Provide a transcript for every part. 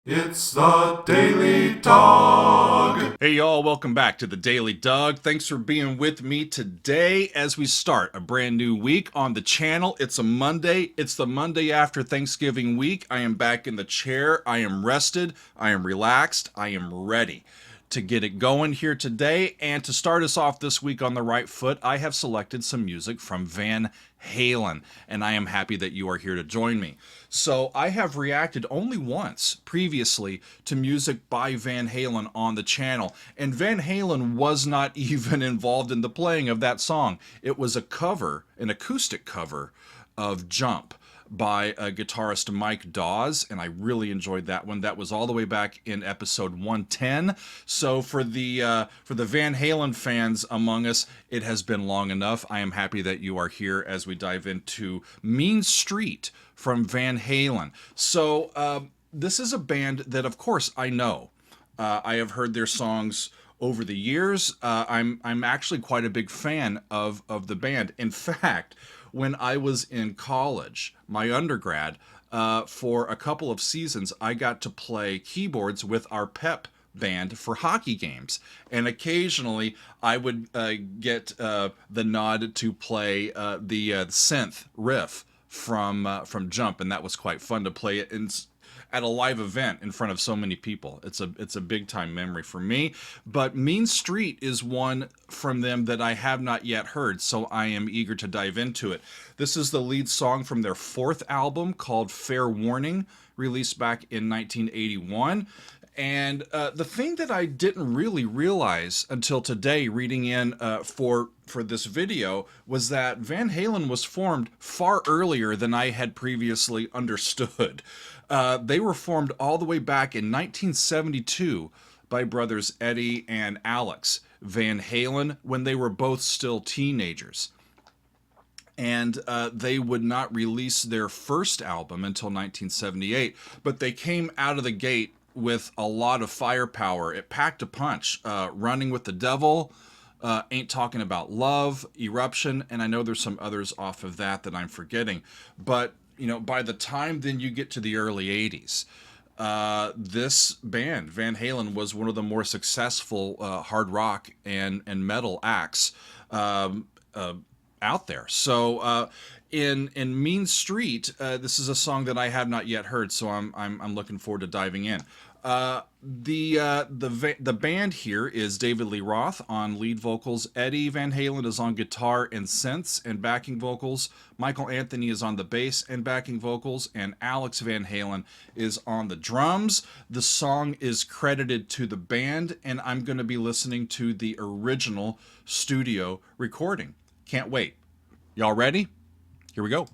It's the Daily Dog. Hey y'all, welcome back to the Daily Dog. Thanks for being with me today as we start a brand new week on the channel. It's a Monday. It's the Monday after Thanksgiving week. I am back in the chair. I am rested. I am relaxed. I am ready to get it going here today. And to start us off this week on the right foot, I have selected some music from Van Halen, and I am happy that you are here to join me. So I have reacted only once previously to music by Van Halen on the channel, and Van Halen was not even involved in the playing of that song. It was a cover, an acoustic cover of Jump by guitarist Mike Dawes, and I really enjoyed that one. That was all the way back in episode 110. So for the Van Halen fans among us, it has been long enough. I am happy that you are here as we dive into Mean Street from Van Halen. So this is a band that, of course, I know. I have heard their songs over the years. I'm actually quite a big fan of the band. In fact, when I was in college, my undergrad, for a couple of seasons, I got to play keyboards with our pep band for hockey games. And occasionally I would get the nod to play the synth riff from Jump, and that was quite fun to play it at a live event in front of so many people. It's a big time memory for me. But Mean Street is one from them that I have not yet heard, so I am eager to dive into it. This is the lead song from their fourth album called Fair Warning, released back in 1981. And the thing that I didn't really realize until today, reading in for this video, was that Van Halen was formed far earlier than I had previously understood. They were formed all the way back in 1972 by brothers Eddie and Alex Van Halen when they were both still teenagers. And they would not release their first album until 1978, but they came out of the gate with a lot of firepower. It packed a punch. Running with the Devil, Ain't Talking About Love, Eruption, and I know there's some others off of that I'm forgetting. But, you know, by the time then you get to the early 80s, this band, Van Halen, was one of the more successful hard rock and metal acts out there. So in Mean Street, this is a song that I have not yet heard, so I'm looking forward to diving in. The band here is David Lee Roth on lead vocals. Eddie Van Halen is on guitar and synths and backing vocals. Michael Anthony is on the bass and backing vocals, and Alex Van Halen is on the drums. The song is credited to the band, and I'm going to be listening to the original studio recording. Can't wait. Y'all ready? Here we go.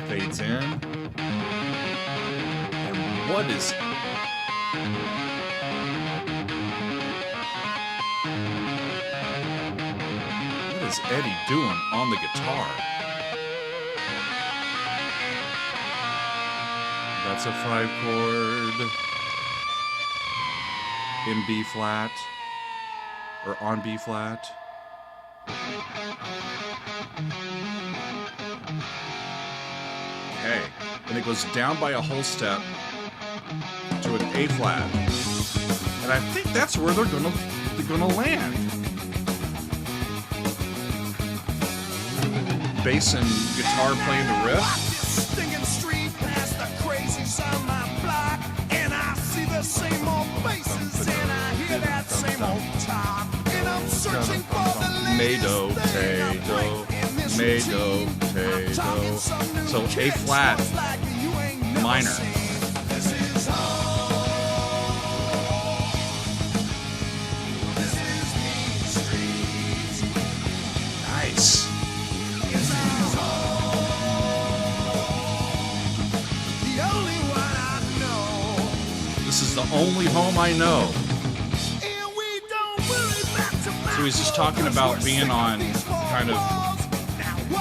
Fades in. And what is Eddie doing on the guitar? That's a 5-chord in B flat, or on B flat. Okay, and it goes down by a whole step to an A flat, and I think that's where they're gonna land. Bass and guitar playing the riff. Same old places and I hear that same old talk, and I'm searching for the Mado, so A flat minor. Nice. This is the only home I know. So he's just talking about being on kind of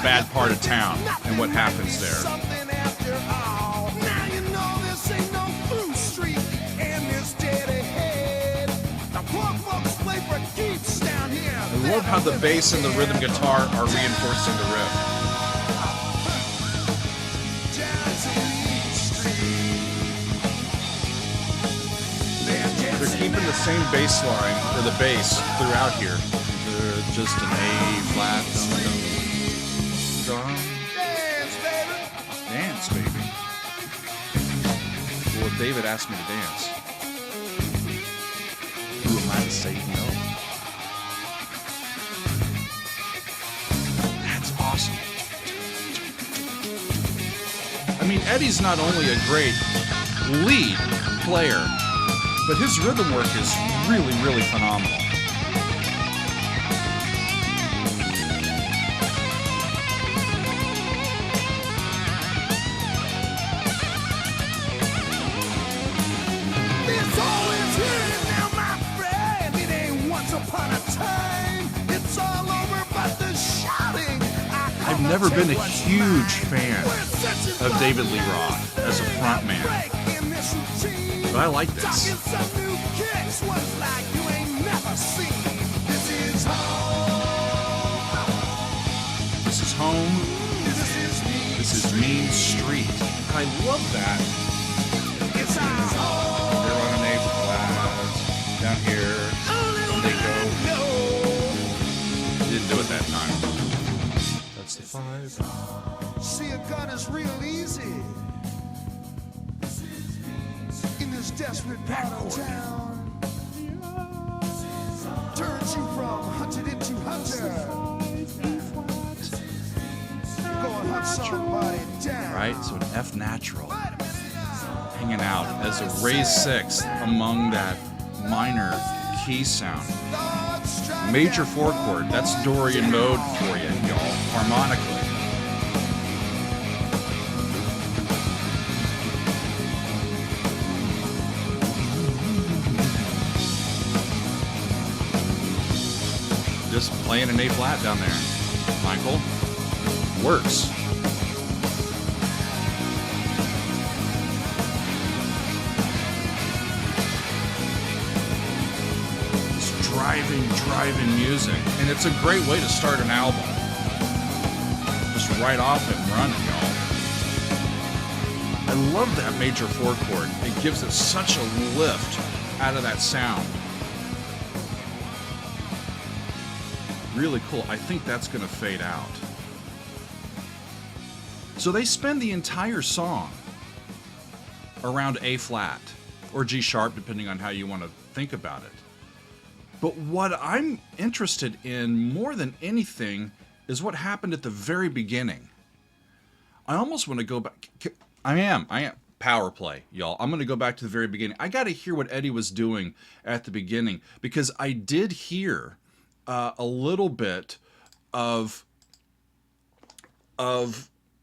bad part of town and what happens there. love how the bass and the rhythm guitar are reinforcing the riff. They're keeping the same bass line, or the bass, throughout here. They're just an A flat. Dance, baby. Well, if David asked me to dance, who am I to say no? That's awesome. I mean, Eddie's not only a great lead player, but his rhythm work is really, really phenomenal. It's always here now, my friend. It ain't once upon a time. It's all over but the shouting. I've never been a huge fan of David Lee Roth as a frontman, but I like this. This is home. This is Mean Street. I love that. They're on an A flat down here. And they go. Didn't do it that time. That's the 5. See, a gun is real easy in this desperate part of town. Turns you from hunted into hunter. Go and hunt somebody down. Right? So an F natural. Hanging out as a raised 6th among that minor key sound. Major 4 chord. That's Dorian mode for you, y'all. Harmonically. Just playing an A flat down there. Michael. Works. It's driving music. And it's a great way to start an album. Just right off and running, y'all. I love that major 4 chord. It gives it such a lift out of that sound. Really cool. I think that's going to fade out. So they spend the entire song around A flat or G sharp, depending on how you want to think about it. But what I'm interested in more than anything is what happened at the very beginning. I almost want to go back. I am. Power play, y'all. I'm going to go back to the very beginning. I got to hear what Eddie was doing at the beginning, because I did hear a little bit of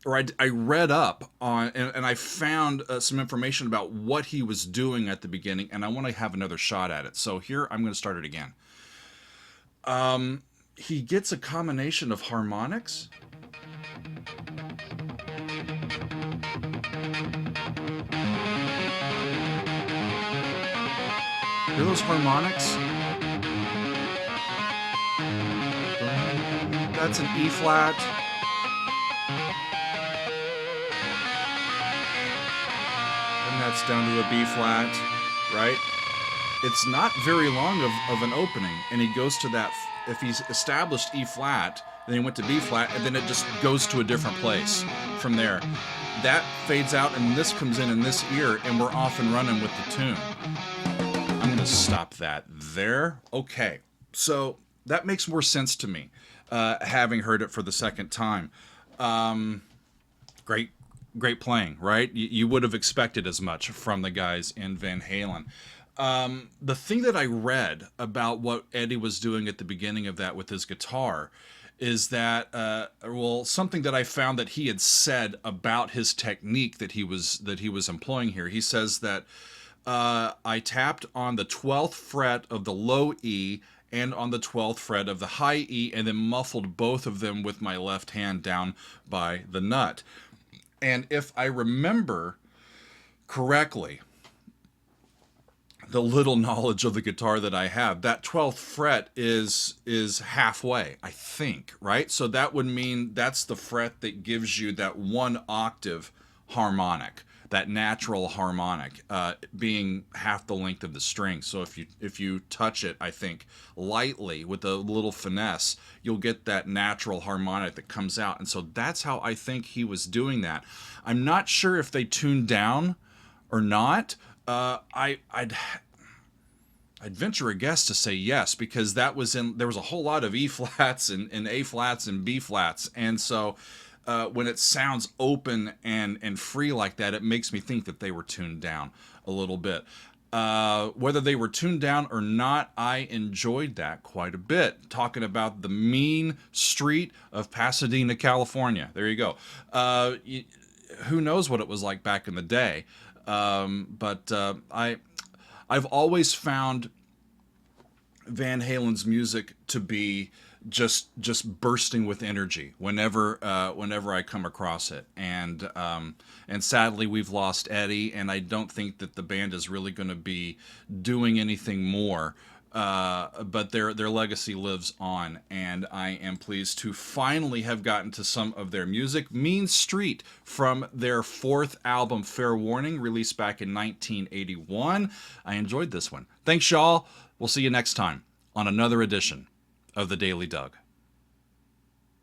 or I read up on, and I found some information about what he was doing at the beginning, and I want to have another shot at it. So here, I'm going to start it again. He gets a combination of harmonics. Hear those harmonics? That's an E flat. And that's down to a B flat, right? It's not very long of an opening, and he goes to that. If he's established E flat, then he went to B flat, and then it just goes to a different place from there. That fades out, and this comes in this ear, and we're off and running with the tune. I'm going to stop that there. Okay, so that makes more sense to me, having heard it for the second time. Great playing, right? You would have expected as much from the guys in Van Halen. The thing that I read about what Eddie was doing at the beginning of that with his guitar is that, something that I found that he had said about his technique that he was employing here. He says that I tapped on the 12th fret of the low E and on the 12th fret of the high E, and then muffled both of them with my left hand down by the nut. And if I remember correctly, the little knowledge of the guitar that I have, that 12th fret is halfway, I think, right? So that would mean that's the fret that gives you that 1 octave harmonic, that natural harmonic, being half the length of the string. So if you touch it, I think, lightly with a little finesse, you'll get that natural harmonic that comes out. And so that's how I think he was doing that. I'm not sure if they tuned down or not. I'd venture a guess to say yes, because there was a whole lot of E flats and A flats and B flats, and so when it sounds open and free like that, it makes me think that they were tuned down a little bit. Whether they were tuned down or not, I enjoyed that quite a bit. Talking about the mean street of Pasadena, California. There you go. Who knows what it was like back in the day? But I've always found Van Halen's music to be just bursting with energy whenever I come across it, and sadly we've lost Eddie, and I don't think that the band is really going to be doing anything more. But their legacy lives on, and I am pleased to finally have gotten to some of their music. Mean Street from their 4th album, Fair Warning, released back in 1981. I enjoyed this one. Thanks, y'all. We'll see you next time on another edition of The Daily Doug.